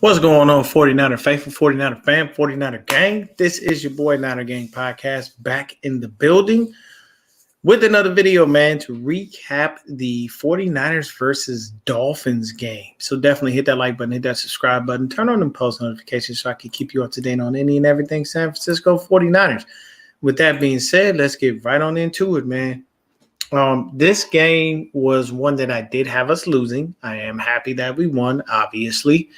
What's going on, 49er faithful, 49er fam, 49er gang? This is your boy Niner Gang Podcast back in the building with another video, man, to recap the 49ers versus Dolphins game. So definitely hit that like button, hit that subscribe button, turn on them post notifications so I can keep you up to date on any and everything San Francisco 49ers. With that being said, let's get right on into it, man. This game was one that I did have us losing. I am happy that we won, obviously.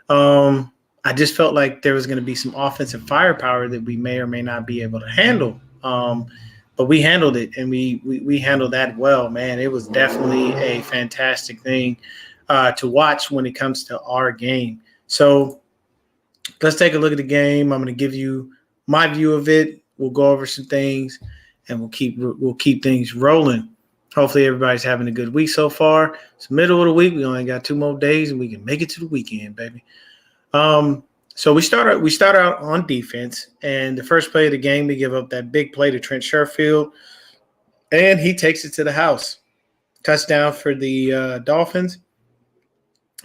I just felt like there was going to be some offensive firepower that we may or may not be able to handle. But we handled it, and we handled that well, man. It was definitely a fantastic thing to watch when it comes to our game. So let's take a look at the game. I'm going to give you my view of it. We'll go over some things, and we'll keep things rolling. Hopefully everybody's having a good week so far. It's the middle of the week. We only got 2 more days, and we can make it to the weekend, baby. So we start out on defense, and the first play of the game, we give up that big play to Trent Sherfield, and he takes it to the house. Touchdown for the Dolphins.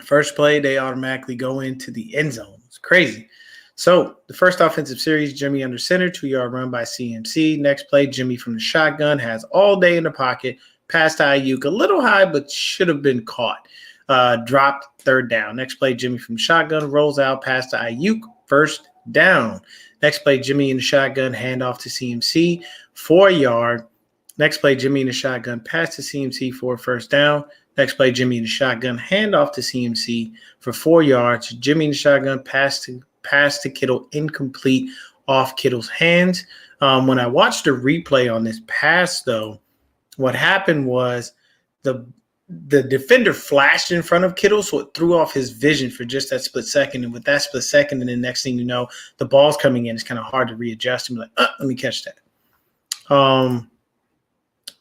First play, they automatically go into the end zone. It's crazy. So the first offensive series, Jimmy under center, 2-yard run by CMC. Next play, Jimmy from the shotgun has all day in the pocket. Pass to Ayuk, a little high, but should have been caught. Dropped, third down. Next play, Jimmy from shotgun rolls out, pass to Ayuk, first down. Next play, Jimmy in the shotgun, handoff to CMC, 4-yard. Next play, Jimmy in the shotgun, pass to CMC for first down. Next play, Jimmy in the shotgun, handoff to CMC for 4 yards. Jimmy in the shotgun, pass to Kittle, incomplete off Kittle's hands. When I watched the replay on this pass, though, what happened was the defender flashed in front of Kittle, so it threw off his vision for just that split second. And with that split second, and the next thing you know, the ball's coming in. It's kind of hard to readjust and be like, let me catch that.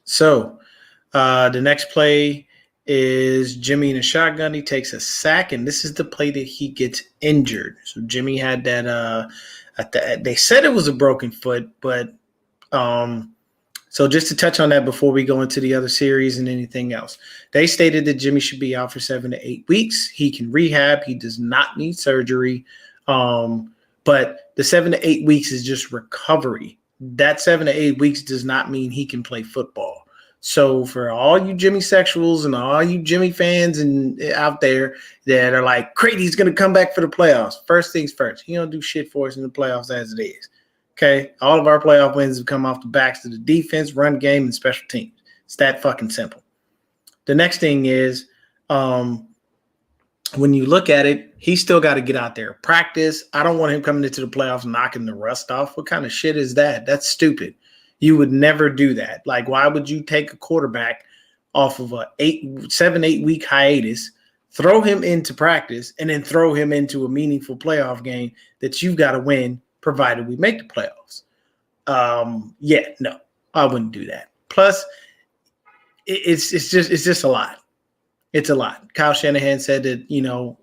So the next play is Jimmy in a shotgun. He takes a sack, and this is the play that he gets injured. So Jimmy had that they said it was a broken foot, but so just to touch on that before we go into the other series and anything else, they stated that Jimmy should be out for 7 to 8 weeks. He can rehab. He does not need surgery. But the 7 to 8 weeks is just recovery. That 7 to 8 weeks does not mean he can play football. So for all you Jimmy sexuals and all you Jimmy fans and out there that are like, great, he's going to come back for the playoffs. First things first, he don't do shit for us in the playoffs as it is. Okay, all of our playoff wins have come off the backs of the defense, run game, and special teams. It's that fucking simple. The next thing is when you look at it, he's still got to get out there, practice. I don't want him coming into the playoffs knocking the rust off. What kind of shit is that? That's stupid. You would never do that. Like, why would you take a quarterback off of a 7-8 week hiatus, throw him into practice, and then throw him into a meaningful playoff game that you've got to win, provided we make the playoffs? No, I wouldn't do that. Plus, it's just a lot. It's a lot. Kyle Shanahan said that,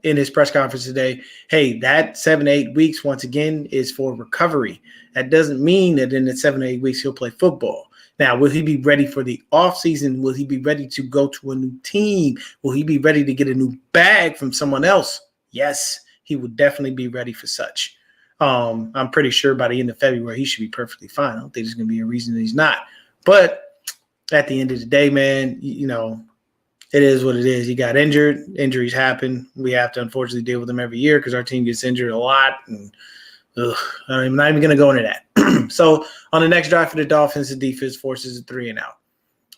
in his press conference today, hey, that 7 to 8 weeks, once again, is for recovery. That doesn't mean that in the 7 to 8 weeks he'll play football. Now, will he be ready for the offseason? Will he be ready to go to a new team? Will he be ready to get a new bag from someone else? Yes, he would definitely be ready for such. I'm pretty sure by the end of February, he should be perfectly fine. I don't think there's going to be a reason that he's not. But at the end of the day, man, it is what it is. He got injured. Injuries happen. We have to unfortunately deal with them every year because our team gets injured a lot. And I'm not even going to go into that. So on the next drive for the Dolphins, the defense forces a 3-and-out.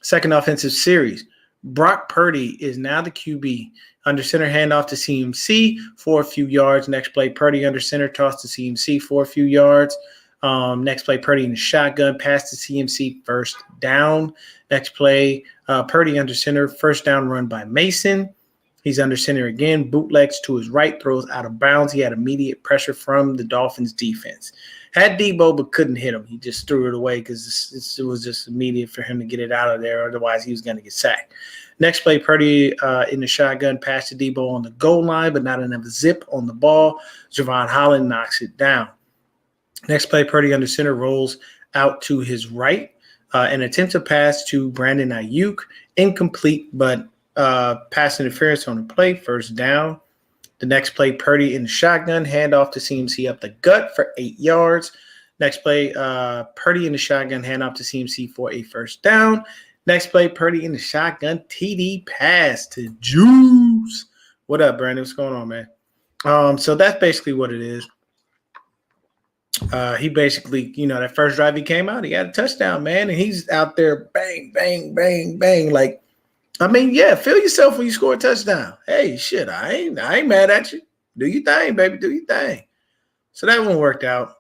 Second offensive series, Brock Purdy is now the QB. Under center, handoff to CMC for a few yards. Next play, Purdy under center, toss to CMC for a few yards. Next play, Purdy in the shotgun, pass to CMC, first down. Next play, Purdy under center, first down run by Mason. He's under center again, bootlegs to his right, throws out of bounds. He had immediate pressure from the Dolphins defense. Had Debo, but couldn't hit him. He just threw it away because it was just immediate for him to get it out of there. Otherwise, he was going to get sacked. Next play, Purdy in the shotgun, pass to Debo on the goal line, but not enough zip on the ball. Javon Holland knocks it down. Next play, Purdy under center rolls out to his right. An attempt to pass to Brandon Ayuk, incomplete, but pass interference on the play, first down. The next play, Purdy in the shotgun, handoff to CMC up the gut for 8 yards. Next play, Purdy in the shotgun, handoff to CMC for a first down. Next play, Purdy in the shotgun, TD pass to Juice. What up, Brandon? What's going on, man? So that's basically what it is. He basically, that first drive he came out, he got a touchdown, man, and he's out there bang, bang, bang, bang. Like, I mean, yeah, feel yourself when you score a touchdown. Hey, shit, I ain't mad at you. Do your thing, baby. Do your thing. So that one worked out.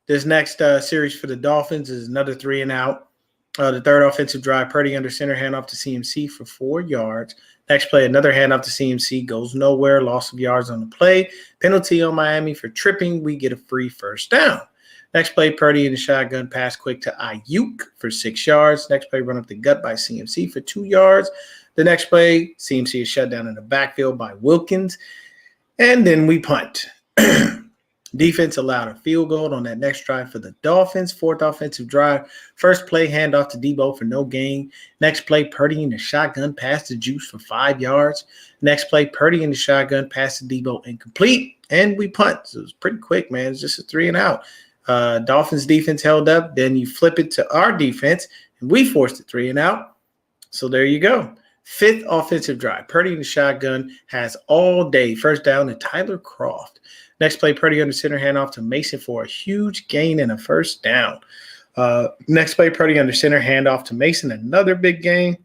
This next series for the Dolphins is another 3 and out. The third offensive drive, Purdy under center, handoff to CMC for 4 yards. Next play, another handoff to CMC, goes nowhere, loss of yards on the play. Penalty on Miami for tripping. We get a free first down. Next play, Purdy in the shotgun, pass quick to Ayuk for 6 yards. Next play, run up the gut by CMC for 2 yards. The next play, CMC is shut down in the backfield by Wilkins. And then we punt. Defense allowed a field goal on that next drive for the Dolphins. Fourth offensive drive. First play, handoff to Debo for no gain. Next play, Purdy in the shotgun, pass to Juice for 5 yards. Next play, Purdy in the shotgun, pass to Debo, incomplete. And we punt. So it was pretty quick, man. It's just a 3 and out. Dolphins defense held up. Then you flip it to our defense, and we forced a 3 and out. So there you go. Fifth offensive drive. Purdy in the shotgun has all day. First down to Tyler Kroft. Next play, Purdy under center, handoff to Mason for a huge gain and a first down. Next play, Purdy under center, handoff to Mason, another big gain.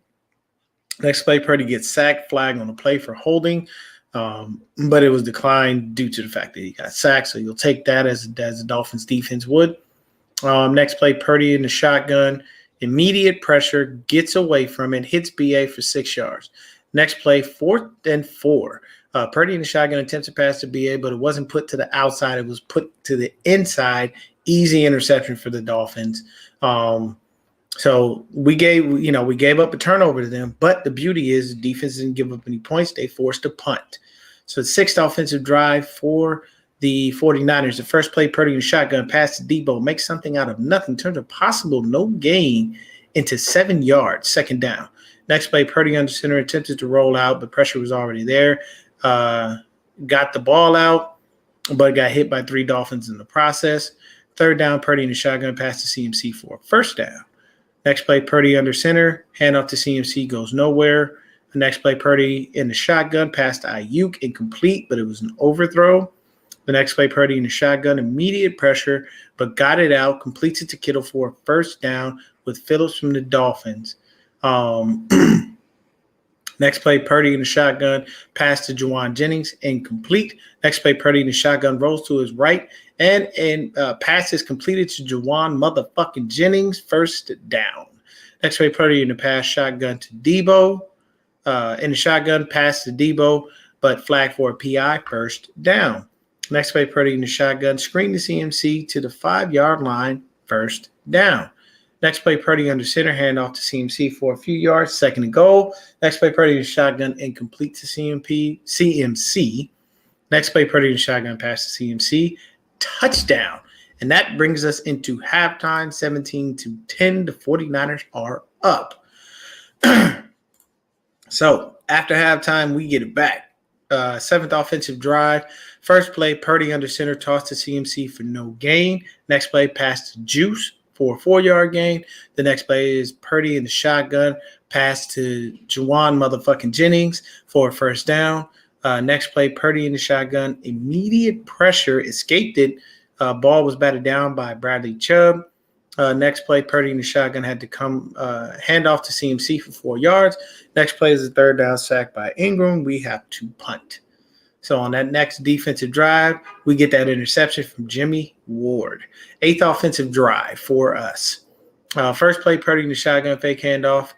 Next play, Purdy gets sacked, flag on the play for holding, but it was declined due to the fact that he got sacked. So you'll take that as the Dolphins defense would. Next play, Purdy in the shotgun, immediate pressure, gets away from it, hits BA for 6 yards. Next play, 4th and 4. Purdy in the shotgun attempts to pass to BA, but it wasn't put to the outside. It was put to the inside. Easy interception for the Dolphins. So we gave up a turnover to them, but the beauty is the defense didn't give up any points. They forced a punt. So the sixth offensive drive for the 49ers. The first play, Purdy in the shotgun, pass to Debo, makes something out of nothing, turns a possible no gain into 7 yards, second down. Next play, Purdy under center, attempted to roll out, but pressure was already there. Got the ball out, but got hit by 3 Dolphins in the process. Third down, Purdy in the shotgun, pass to CMC for first down. Next play, Purdy under center, handoff to CMC, goes nowhere. The next play, Purdy in the shotgun, pass to Ayuk, incomplete, but it was an overthrow. The next play, Purdy in the shotgun, immediate pressure, but got it out, completes it to Kittle for a first down with Phillips from the Dolphins. Next play, Purdy in the shotgun, pass to Juwan Jennings, incomplete. Next play, Purdy in the shotgun, rolls to his right, and pass is completed to Juwan motherfucking Jennings, first down. Next play, Purdy in the pass, shotgun to Debo. In the shotgun, pass to Debo, but flag for a PI, first down. Next play, Purdy in the shotgun, screen to CMC to the 5-yard line, first down. Next play, Purdy under center, handoff to CMC for a few yards, second and goal. Next play, Purdy in the shotgun, incomplete to CMC. Next play, Purdy in the shotgun, pass to CMC, touchdown. And that brings us into halftime, 17-10. The 49ers are up. So after halftime, we get it back. Seventh offensive drive. First play, Purdy under center, toss to CMC for no gain. Next play, pass to Juice for a 4-yard gain. The next play is Purdy in the shotgun, pass to Juwan motherfucking Jennings for a first down. Next play, Purdy in the shotgun, immediate pressure, escaped it. Ball was batted down by Bradley Chubb. Next play, Purdy in the shotgun had to come handoff to CMC for 4 yards. Next play is a third down sack by Ingram. We have to punt. So on that next defensive drive, we get that interception from Jimmy Ward. Eighth offensive drive for us. First play, Purdy in the shotgun, fake handoff.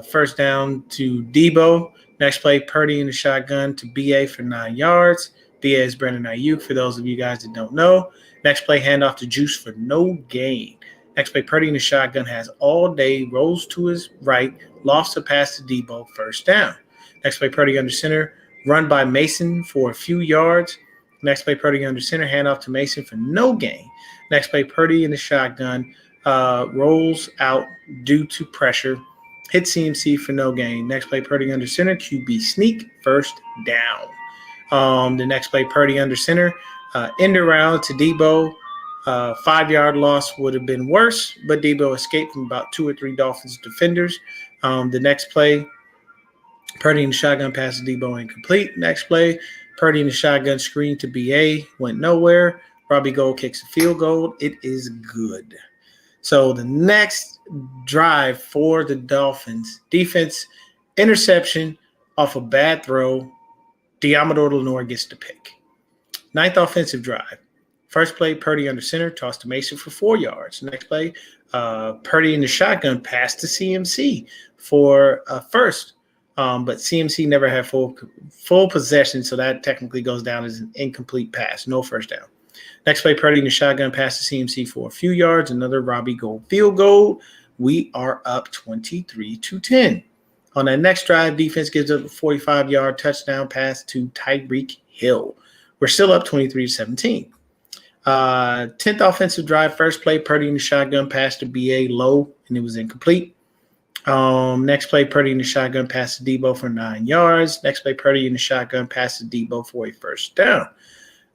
First down to Debo. Next play, Purdy in the shotgun to BA for 9 yards. BA is Brandon Ayuk, for those of you guys that don't know. Next play, handoff to Juice for no gain. Next play, Purdy in the shotgun has all day, rolls to his right, lofts a pass to Debo, first down. Next play, Purdy under center, run by Mason for a few yards. Next play, Purdy under center, handoff to Mason for no gain. Next play, Purdy in the shotgun, rolls out due to pressure. hit CMC for no gain. Next play, Purdy under center, QB sneak, first down. The next play, Purdy under center, end around to Debo. 5-yard loss would have been worse, but Debo escaped from about 2 or 3 Dolphins defenders. The next play, Purdy in the shotgun pass to Debo incomplete. Next play, Purdy in the shotgun screen to BA, went nowhere. Robbie Gould kicks a field goal. It is good. So the next drive for the Dolphins, defense, interception off a bad throw. Diamador Lenore gets the pick. Ninth offensive drive. First play, Purdy under center, toss to Mason for 4 yards. Next play, Purdy in the shotgun, pass to CMC for first. But CMC never had full possession, so that technically goes down as an incomplete pass, no first down. Next play, Purdy in the shotgun, pass to CMC for a few yards, another Robbie Gould field goal. We are up 23-10. On that next drive, defense gives up a 45-yard touchdown pass to Tyreek Hill. We're still up 23-17. 10th offensive drive, first play, Purdy in the shotgun, pass to BA low, and it was incomplete. Next play, Purdy in the shotgun, pass to Debo for 9 yards. Next play, Purdy in the shotgun, pass to Debo for a first down.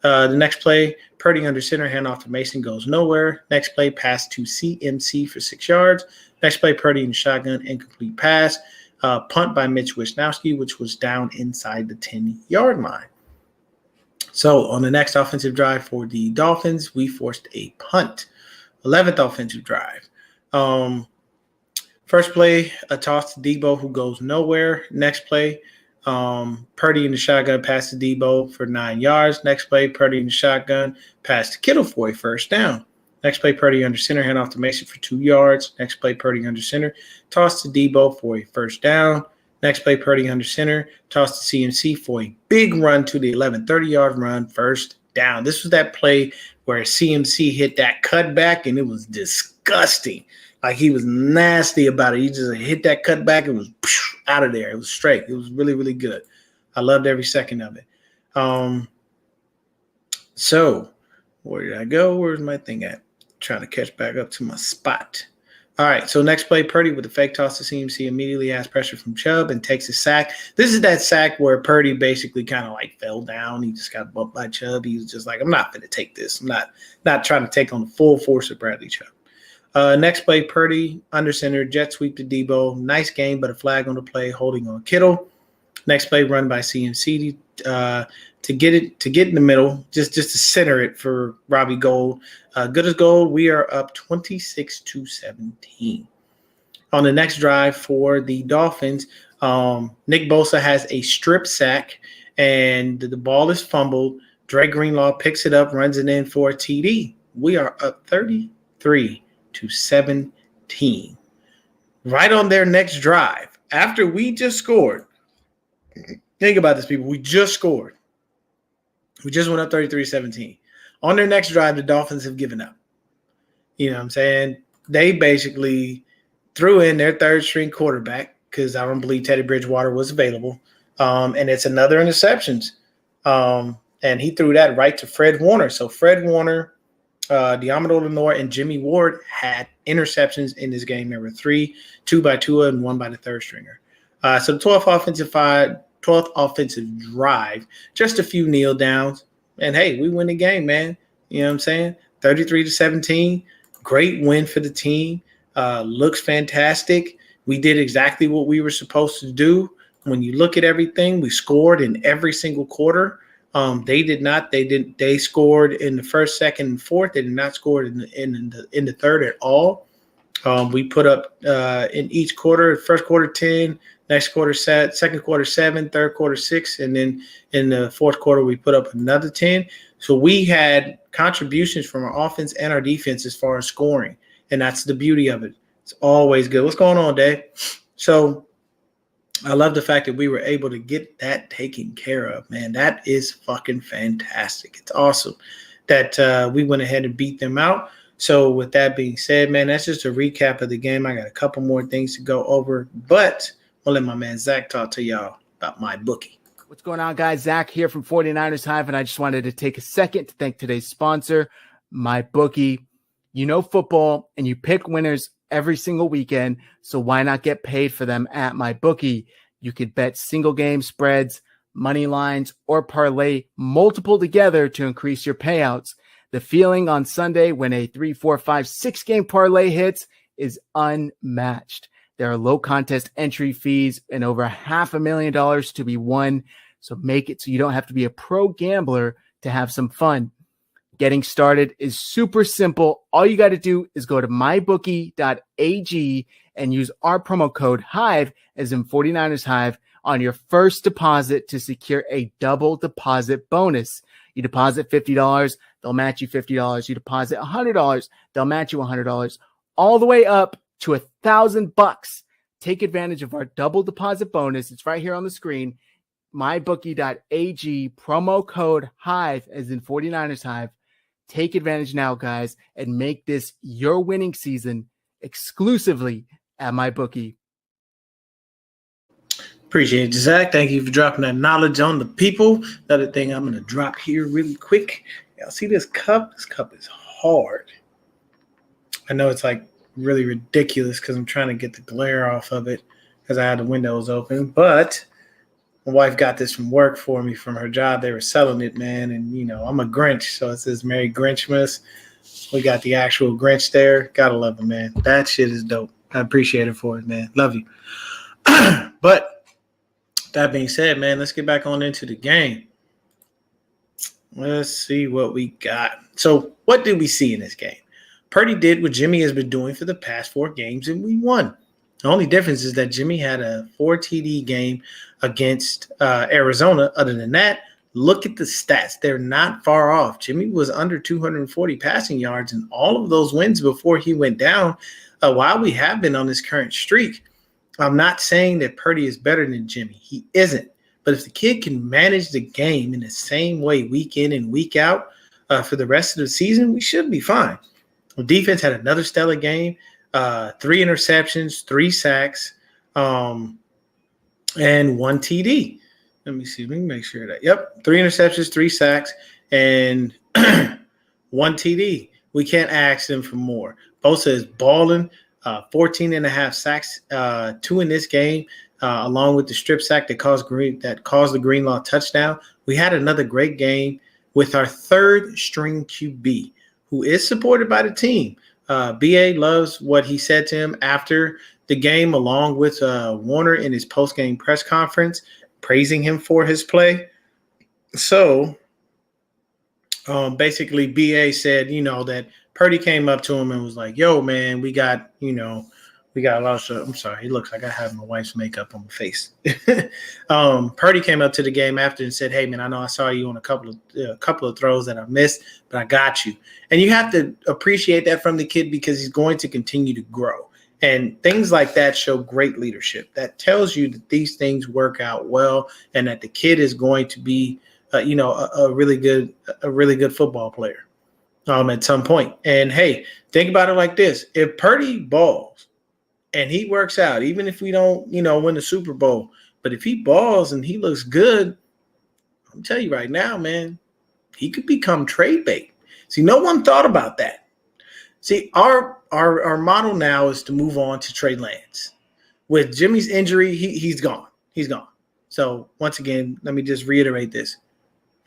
The next play, Purdy under center, handoff to Mason, goes nowhere. Next play, pass to CMC for 6 yards. Next play, Purdy in the shotgun, incomplete pass. Punt by Mitch Wisnowski, which was down inside the 10-yard line. So on the next offensive drive for the Dolphins, we forced a punt. 11th offensive drive. First play, a toss to Debo, who goes nowhere. Next play, Purdy in the shotgun, pass to Debo for 9 yards. Next play, Purdy in the shotgun, pass to Kittle for a first down. Next play, Purdy under center, hand off to Mason for 2 yards. Next play, Purdy under center, toss to Debo for a first down. Next play, Purdy under center, toss to CMC for a big run to the 11, 30-yard run, first down. This was that play where CMC hit that cutback, and it was disgusting. Like, he was nasty about it. He just hit that cutback and was out of there. It was straight. It was really, really good. I loved every second of it. So where did I go? Where's my thing at? Trying to catch back up to my spot. All right, so next play, Purdy with the fake toss to CMC immediately has pressure from Chubb and takes a sack. This is that sack where Purdy basically kind of like fell down. He just got bumped by Chubb. He was just like, I'm not going to take this. I'm not trying to take on the full force of Bradley Chubb. Next play, Purdy under center, jet sweep to Debo. Nice game, but a flag on the play, holding on Kittle. Next play, run by CMC to get in the middle, just to center it for Robbie Gould. Good as gold. We are up 26-17. On the next drive for the Dolphins, Nick Bosa has a strip sack, and the ball is fumbled. Dre Greenlaw picks it up, runs it in for a TD. We are up 33-17. Right on their next drive, after we just scored. Think about this, people. We just scored. We just went up 33-17. On their next drive, the Dolphins have given up. You know what I'm saying? They basically threw in their third-string quarterback because I don't believe Teddy Bridgewater was available. And it's another interceptions. And he threw that right to Fred Warner. So Fred Warner, Diamador Lenore, and Jimmy Ward had interceptions in this game. There were 3, 2 by Tua and 1 by the third stringer. So the 12th offensive drive, just a few kneel downs. And, hey, we win the game, man. You know what I'm saying? 33-17. Great win for the team. Looks fantastic. We did exactly what we were supposed to do. When you look at everything, we scored in every single quarter. They did not. They scored in the first, second, and fourth. They did not score in the third at all. We put up in each quarter, first quarter 10, next quarter set, second quarter 7, third quarter 6, and then in the fourth quarter we put up another 10. So we had contributions from our offense and our defense as far as scoring, and that's the beauty of it. It's always good. What's going on, Dave? So I love the fact that we were able to get that taken care of, man. That is fucking fantastic. It's awesome that we went ahead and beat them out. So with that being said, man, that's just a recap of the game. I got a couple more things to go over, but I'll let my man Zach talk to y'all about my bookie. What's going on, guys? Zach here from 49ers Hive, and I just wanted to take a second to thank today's sponsor, my bookie. You know football, and you pick winners every single weekend. So why not get paid for them at my bookie? You could bet single game spreads, money lines, or parlay multiple together to increase your payouts. The feeling on Sunday when a 3, 4, 5, 6 game parlay hits is unmatched. There are low contest entry fees and over $500,000 to be won. So make it so you don't have to be a pro gambler to have some fun. Getting started is super simple. All you got to do is go to mybookie.ag and use our promo code HIVE, as in 49ers Hive, on your first deposit to secure a double deposit bonus. You deposit $50, they'll match you $50. You deposit $100, they'll match you $100, all the way up to $1,000. Take advantage of our double deposit bonus. It's right here on the screen. mybookie.ag, promo code HIVE, as in 49ers Hive. Take advantage now, guys, and make this your winning season exclusively at MyBookie. Appreciate it, Zach. Thank you for dropping that knowledge on the people. The other thing I'm going to drop here really quick. Y'all see this cup? This cup is hard. I know it's like really ridiculous because I'm trying to get the glare off of it because I had the windows open. But my wife got this from work for me from her job. They were selling it, man. And, you know, I'm a Grinch. So it says Merry Grinchmas. We got the actual Grinch there. Gotta love it, man. That shit is dope. I appreciate it for it, man. Love you. But that being said, man, let's get back on into the game. Let's see what we got. So what did we see in this game? Purdy did what Jimmy has been doing for the past 4 games, and we won. The only difference is that Jimmy had a 4 TD game against Arizona. Other than that, look at the stats. They're not far off. Jimmy was under 240 passing yards in all of those wins before he went down. While we have been on this current streak, I'm not saying that Purdy is better than Jimmy. He isn't. But if the kid can manage the game in the same way week in and week out for the rest of the season, we should be fine. The defense had another stellar game, 3 interceptions, 3 sacks, and 1 TD. Let me see. Let me make sure that. Yep, 3 interceptions, 3 sacks, and 1 TD. We can't ask them for more. Bosa is balling. 14 and a half sacks, 2 in this game, along with the strip sack that caused the Greenlaw touchdown. We had another great game with our 3rd string QB, who is supported by the team. BA loves what he said to him after the game, along with Warner in his post-game press conference, praising him for his play. So basically BA said, that Purdy came up to him and was like, yo, man, we got a lot of stuff. I'm sorry. It looks like I have my wife's makeup on my face. Purdy came up to the game after and said, hey, man, I know I saw you on a couple of throws that I missed, but I got you. And you have to appreciate that from the kid because he's going to continue to grow. And things like that show great leadership. That tells you that these things work out well and that the kid is going to be, a really good football player at some point. And, hey, think about it like this. If Purdy balls and he works out, even if we don't, win the Super Bowl, but if he balls and he looks good, I'm telling you right now, man, he could become trade bait. See, no one thought about that. See, our model now is to move on to Trey Lance. With Jimmy's injury, he's gone. He's gone. So, once again, let me just reiterate this.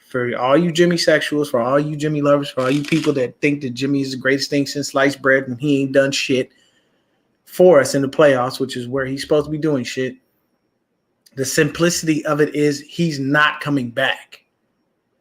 For all you Jimmy sexuals, for all you Jimmy lovers, for all you people that think that Jimmy is the greatest thing since sliced bread when he ain't done shit for us in the playoffs, which is where he's supposed to be doing shit, the simplicity of it is he's not coming back.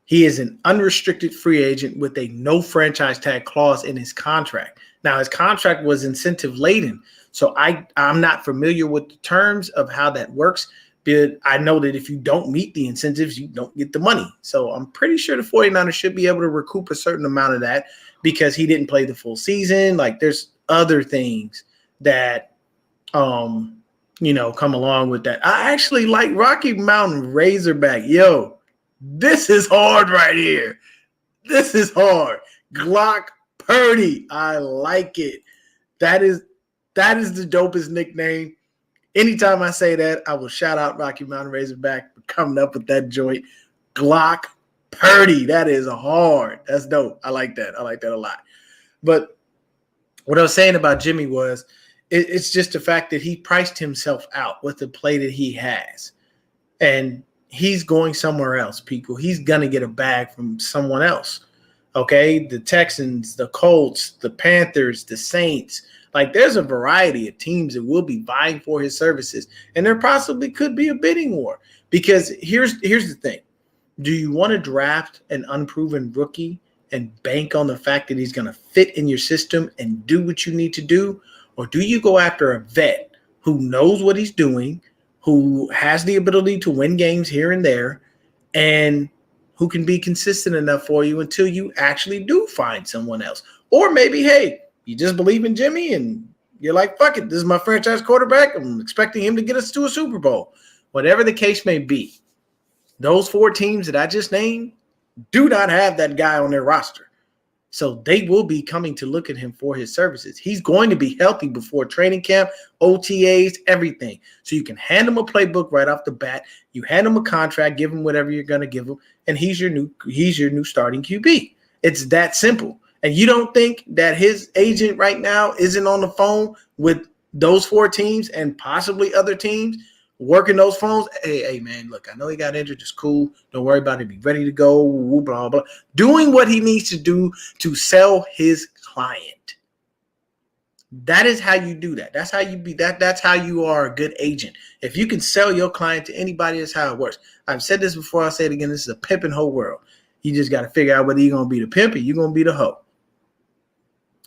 He is an unrestricted free agent with a no franchise tag clause in his contract. Now, his contract was incentive laden, so I'm not familiar with the terms of how that works. But I know that if you don't meet the incentives, you don't get the money. So I'm pretty sure the 49ers should be able to recoup a certain amount of that because he didn't play the full season. Like, there's other things that, come along with that. I actually like Rocky Mountain Razorback. Yo, this is hard right here. This is hard. Glock Purdy. I like it. That is the dopest nickname. Anytime I say that, I will shout out Rocky Mountain Razorback for coming up with that joint. Glock Purdy. That is hard. That's dope. I like that. I like that a lot. But what I was saying about Jimmy was It's just the fact that he priced himself out with the play that he has. And he's going somewhere else, people. He's going to get a bag from someone else. Okay? The Texans, the Colts, the Panthers, the Saints. Like, there's a variety of teams that will be vying for his services. And there possibly could be a bidding war. Because here's the thing. Do you want to draft an unproven rookie and bank on the fact that he's going to fit in your system and do what you need to do? Or do you go after a vet who knows what he's doing, who has the ability to win games here and there, and who can be consistent enough for you until you actually do find someone else? Or maybe, hey, you just believe in Jimmy and you're like, fuck it, this is my franchise quarterback. I'm expecting him to get us to a Super Bowl. Whatever the case may be, those 4 teams that I just named do not have that guy on their roster. So they will be coming to look at him for his services. He's going to be healthy before training camp, OTAs, everything. So you can hand him a playbook right off the bat. You hand him a contract, give him whatever you're going to give him, and he's your new starting QB. It's that simple. And you don't think that his agent right now isn't on the phone with those 4 teams and possibly other teams working those phones? Hey, man, look, I know he got injured. It's cool. Don't worry about it. Be ready to go. Blah, blah. Doing what he needs to do to sell his client. That is how you do that. That's how you be that. That's how you are a good agent. If you can sell your client to anybody, that's how it works. I've said this before. I'll say it again. This is a pimp and hoe world. You just got to figure out whether you're going to be the pimp or you're going to be the hoe.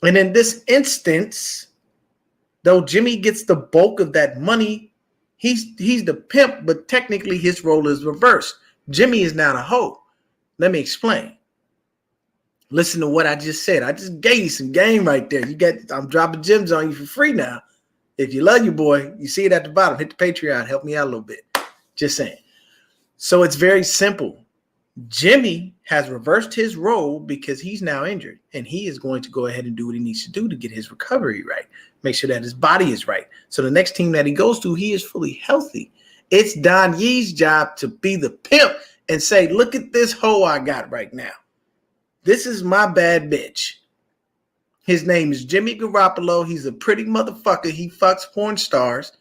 And in this instance, though Jimmy gets the bulk of that money, he's the pimp, but technically his role is reversed. Jimmy is now the hoe. Let me explain. Listen to what I just said. I just gave you some game right there. I'm dropping gems on you for free now. If you love your boy, you see it at the bottom. Hit the Patreon. Help me out a little bit. Just saying. So it's very simple. Jimmy has reversed his role because he's now injured, and he is going to go ahead and do what he needs to do to get his recovery right. Make sure that his body is right. So the next team that he goes to, he is fully healthy. It's Don Yee's job to be the pimp and say, look at this hoe I got right now. This is my bad bitch. His name is Jimmy Garoppolo. He's a pretty motherfucker. He fucks porn stars,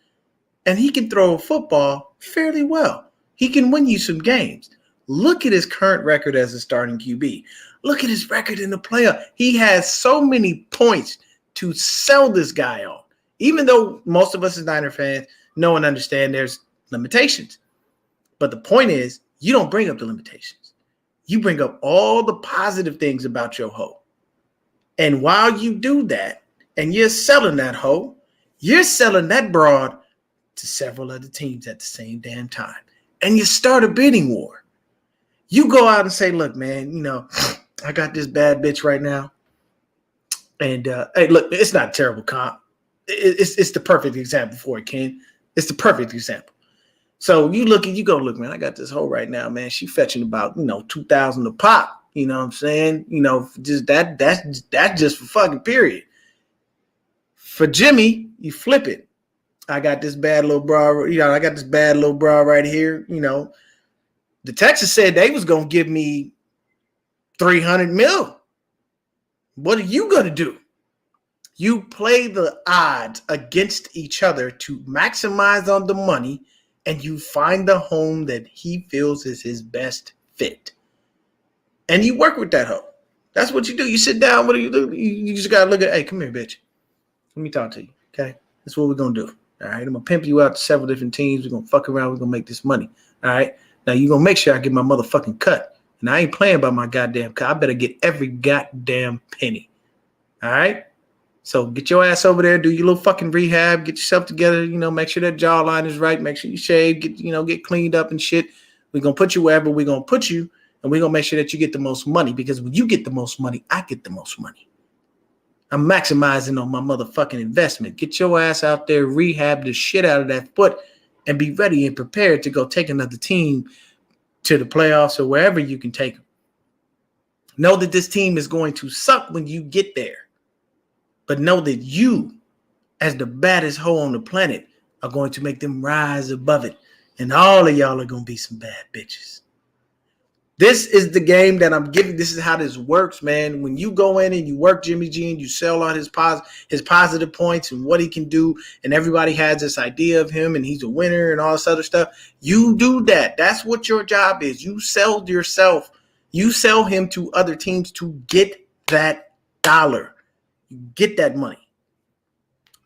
and he can throw a football fairly well. He can win you some games. Look at his current record as a starting QB. Look at his record in the playoff. He has so many points to sell this guy on. Even though most of us as Niner fans know and understand there's limitations. But the point is, you don't bring up the limitations. You bring up all the positive things about your hoe. And while you do that, and you're selling that hoe, you're selling that broad to several other teams at the same damn time. And you start a bidding war. You go out and say, look, man, I got this bad bitch right now. And, hey, look, it's not a terrible comp. It's the perfect example for it, Ken. It's the perfect example. So you go, look, man, I got this hoe right now, man. She fetching about, $2,000 a pop. You know what I'm saying? Just that's just for fucking period. For Jimmy, you flip it. I got this bad little bra, right here, The Texans said they was going to give me $300 million. What are you going to do? You play the odds against each other to maximize on the money, and you find the home that he feels is his best fit. And you work with that hoe. That's what you do. You sit down. What do you do? You just got to look at, hey, come here, bitch. Let me talk to you, okay? That's what we're going to do, all right? I'm going to pimp you out to several different teams. We're going to fuck around. We're going to make this money, all right? Now, you're going to make sure I get my motherfucking cut. And I ain't playing by my goddamn cut. I better get every goddamn penny, all right? So get your ass over there, do your little fucking rehab, get yourself together, make sure that jawline is right, make sure you shave, get cleaned up and shit. We're going to put you wherever we're going to put you, and we're going to make sure that you get the most money, because when you get the most money, I get the most money. I'm maximizing on my motherfucking investment. Get your ass out there, rehab the shit out of that foot, and be ready and prepared to go take another team to the playoffs or wherever you can take them. Know that this team is going to suck when you get there. But know that you, as the baddest hoe on the planet, are going to make them rise above it. And all of y'all are going to be some bad bitches. This is the game that I'm giving. This is how this works, man. When you go in and you work Jimmy G and you sell out his positive points and what he can do, and everybody has this idea of him and he's a winner and all this other stuff, you do that. That's what your job is. You sell yourself. You sell him to other teams to get that dollar. You get that money.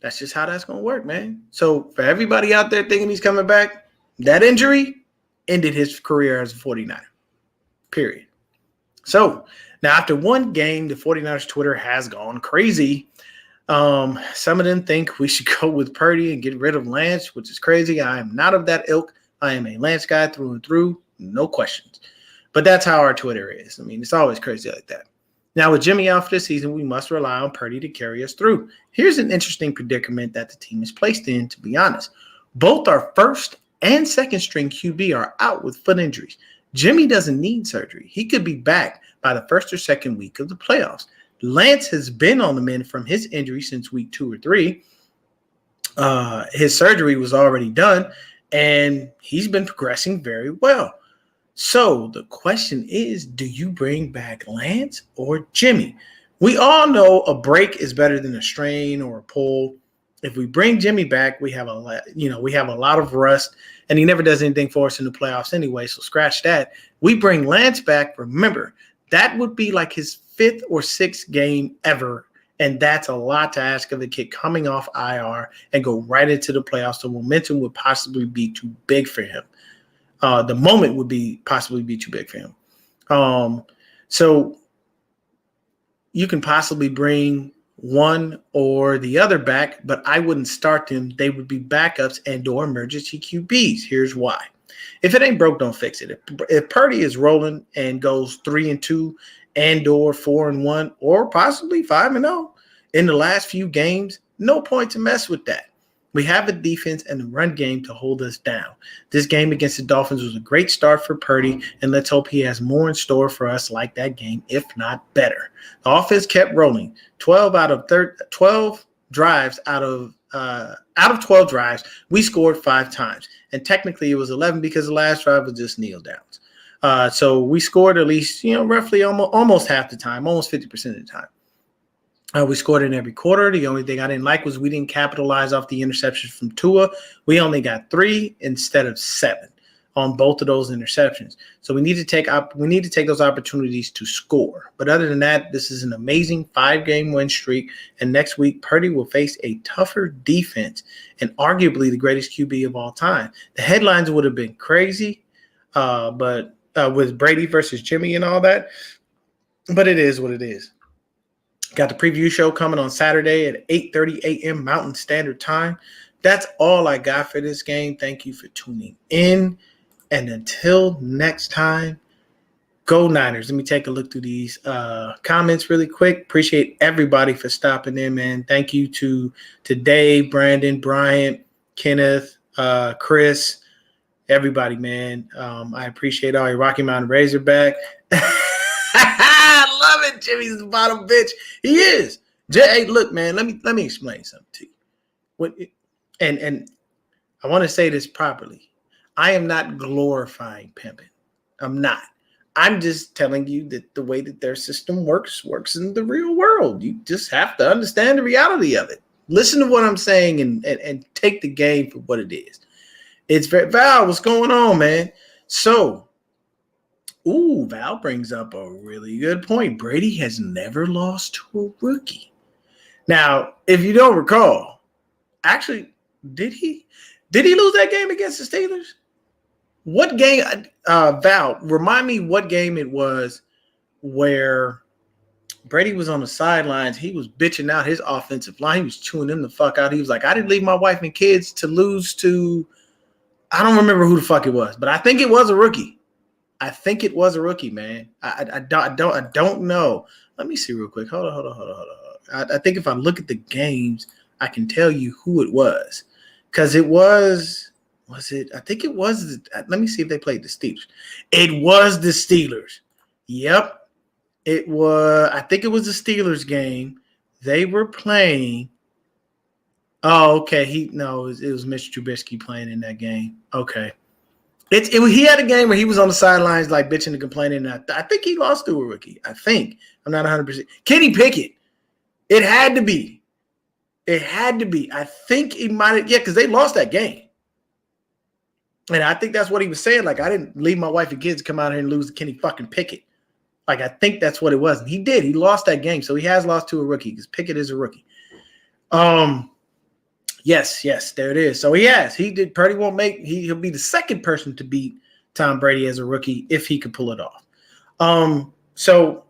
That's just how that's going to work, man. So for everybody out there thinking he's coming back, that injury ended his career as a 49er. Period. So now after one game, the 49ers Twitter has gone crazy. Some of them think we should go with Purdy and get rid of Lance, which is crazy. I am not of that ilk. I am a Lance guy through and through, no questions. But that's how our Twitter is. I mean, it's always crazy like that. Now with Jimmy out for this season, we must rely on Purdy to carry us through. Here's an interesting predicament that the team is placed in, to be honest. Both our first and second string QB are out with foot injuries. Jimmy doesn't need surgery. He could be back by the first or second week of the playoffs. Lance has been on the mend from his injury since week 2 or 3. His surgery was already done, and he's been progressing very well. So the question is, do you bring back Lance or Jimmy? We all know a break is better than a strain or a pull. If we bring Jimmy back, we have a lot of rust, and he never does anything for us in the playoffs anyway, so scratch that. We bring Lance back, remember, that would be like his 5th or 6th game ever, and that's a lot to ask of a kid coming off IR and go right into the playoffs. The momentum would possibly be too big for him. The moment would possibly be too big for him. So you can possibly bring one or the other back, but I wouldn't start them. They would be backups and or emergency QBs. Here's why. If it ain't broke, don't fix it. If Purdy is rolling and goes 3-2 and or 4-1 or possibly 5-0 in the last few games, no point to mess with that. We have a defense and a run game to hold us down. This game against the Dolphins was a great start for Purdy, and let's hope he has more in store for us like that game, if not better. The offense kept rolling. 12 drives out of 12 drives, we scored 5 times. And technically it was 11 because the last drive was just kneel downs. So we scored at least, roughly almost half the time, almost 50% of the time. We scored in every quarter. The only thing I didn't like was we didn't capitalize off the interceptions from Tua. We only got 3 instead of 7 on both of those interceptions. So we need to take those opportunities to score. But other than that, this is an amazing 5-game win streak. And next week, Purdy will face a tougher defense and arguably the greatest QB of all time. The headlines would have been crazy, but with Brady versus Jimmy and all that. But it is what it is. Got the preview show coming on Saturday at 8:30 a.m. Mountain Standard Time. That's all I got for this game. Thank you for tuning in. And until next time, go Niners. Let me take a look through these comments really quick. Appreciate everybody for stopping in, man. Thank you to Dave, Brandon, Bryant, Kenneth, Chris, everybody, man. I appreciate all your Rocky Mountain Razorback. I love it. Jimmy's the bottom bitch. He is. Hey, look, man, let me explain something to you. And I want to say this properly. I am not glorifying pimping. I'm not. I'm just telling you that the way that their system works in the real world. You just have to understand the reality of it. Listen to what I'm saying and take the game for what it is. It's Val, what's going on, man? So, Val brings up a really good point. Brady has never lost to a rookie. Now, if you don't recall, actually, did he lose that game against the Steelers? What game, Val, remind me what game it was where Brady was on the sidelines. He was bitching out his offensive line. He was chewing them the fuck out. He was like, I didn't leave my wife and kids to lose to, I don't remember who the fuck it was, but I think it was a rookie. Man. I don't know. Let me see real quick. Hold on. I think if I look at the games, I can tell you who it was. Because it was it? I think it was. Let me see if they played the Steelers. It was the Steelers. Yep. It was. I think it was the Steelers game. They were playing. Oh, okay. It was Mitch Trubisky playing in that game. Okay. He had a game where he was on the sidelines like bitching and complaining. And I think he lost to a rookie. I think. I'm not 100%. Kenny Pickett. It had to be. It had to be. I think he might have. Yeah, because they lost that game. And I think that's what he was saying. Like, I didn't leave my wife and kids to come out here and lose to Kenny fucking Pickett. Like, I think that's what it was. And he did. He lost that game. So he has lost to a rookie because Pickett is a rookie. Yes, there it is. So he has. He did. Purdy won't make. He'll be the second person to beat Tom Brady as a rookie if he could pull it off. So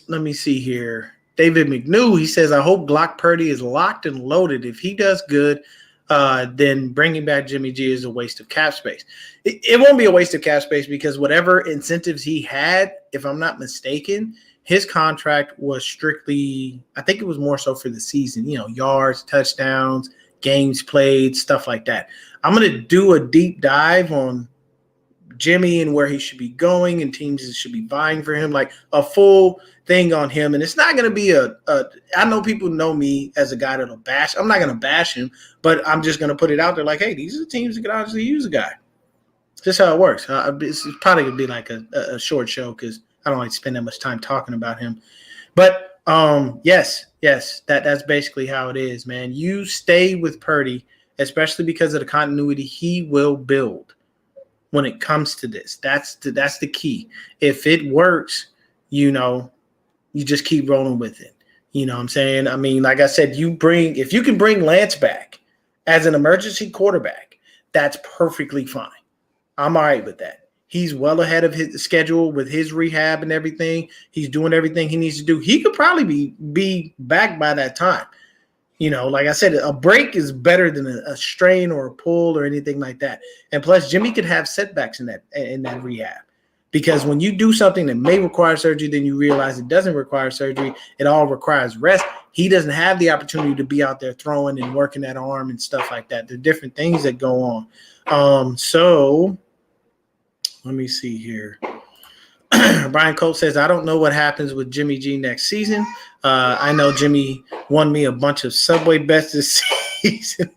let me see here. David McNew, he says, I hope Glock Purdy is locked and loaded. If he does good, then bringing back Jimmy G is a waste of cap space. It won't be a waste of cap space because whatever incentives he had, if I'm not mistaken, his contract was strictly, I think it was more so for the season, yards, touchdowns, games played, stuff like that. I'm going to do a deep dive on Jimmy and where he should be going and teams that should be vying for him, like a full thing on him. And it's not going to be I know people know me as a guy that'll bash. I'm not going to bash him, but I'm just going to put it out there like, hey, these are the teams that could honestly use a guy. It's just how it works. It's probably going to be like a short show because I don't like to spend that much time talking about him. But yes, that's basically how it is, man. You stay with Purdy, especially because of the continuity he will build when it comes to this. That's the key. If it works, you just keep rolling with it. You know what I'm saying? I mean, like I said, if you can bring Lance back as an emergency quarterback, that's perfectly fine. I'm all right with that. He's well ahead of his schedule with his rehab and everything. He's doing everything he needs to do. He could probably be back by that time. Like I said, a break is better than a strain or a pull or anything like that. And plus, Jimmy could have setbacks in that rehab. Because when you do something that may require surgery, then you realize it doesn't require surgery. It all requires rest. He doesn't have the opportunity to be out there throwing and working that arm and stuff like that. There are different things that go on. So let me see here. Brian Cope says, I don't know what happens with Jimmy G next season. I know Jimmy won me a bunch of Subway bets this season.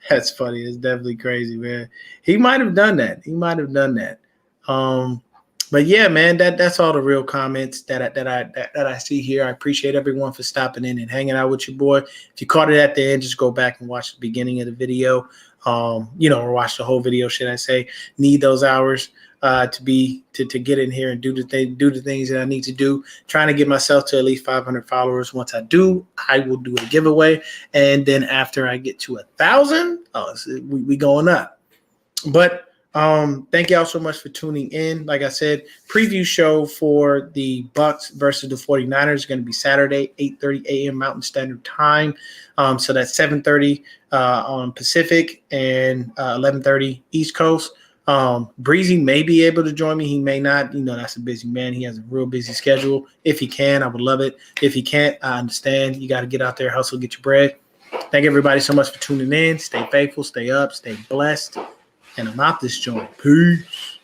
That's funny. It's definitely crazy, man. He might have done that. But yeah, man, that's all the real comments that I see here. I appreciate everyone for stopping in and hanging out with your boy. If you caught it at the end, just go back and watch the beginning of the video. Or watch the whole video, should I say. Need those hours to get in here and do the things that I need to do. Trying to get myself to at least 500 followers. Once I do, I will do a giveaway. And then after I get to 1,000, we going up. But thank y'all so much for tuning in. Like I said, preview show for the Bucks versus the 49ers is going to be Saturday, 8:30 a.m. Mountain Standard Time. So that's 7:30 on Pacific and 11:30 East Coast. Breezy may be able to join me. He may not. That's a busy man. He has a real busy schedule. If he can, I would love it. If he can't, I understand. You got to get out there, hustle, get your bread. Thank everybody so much for tuning in. Stay faithful, stay up, stay blessed. And I'm out this joint. Peace.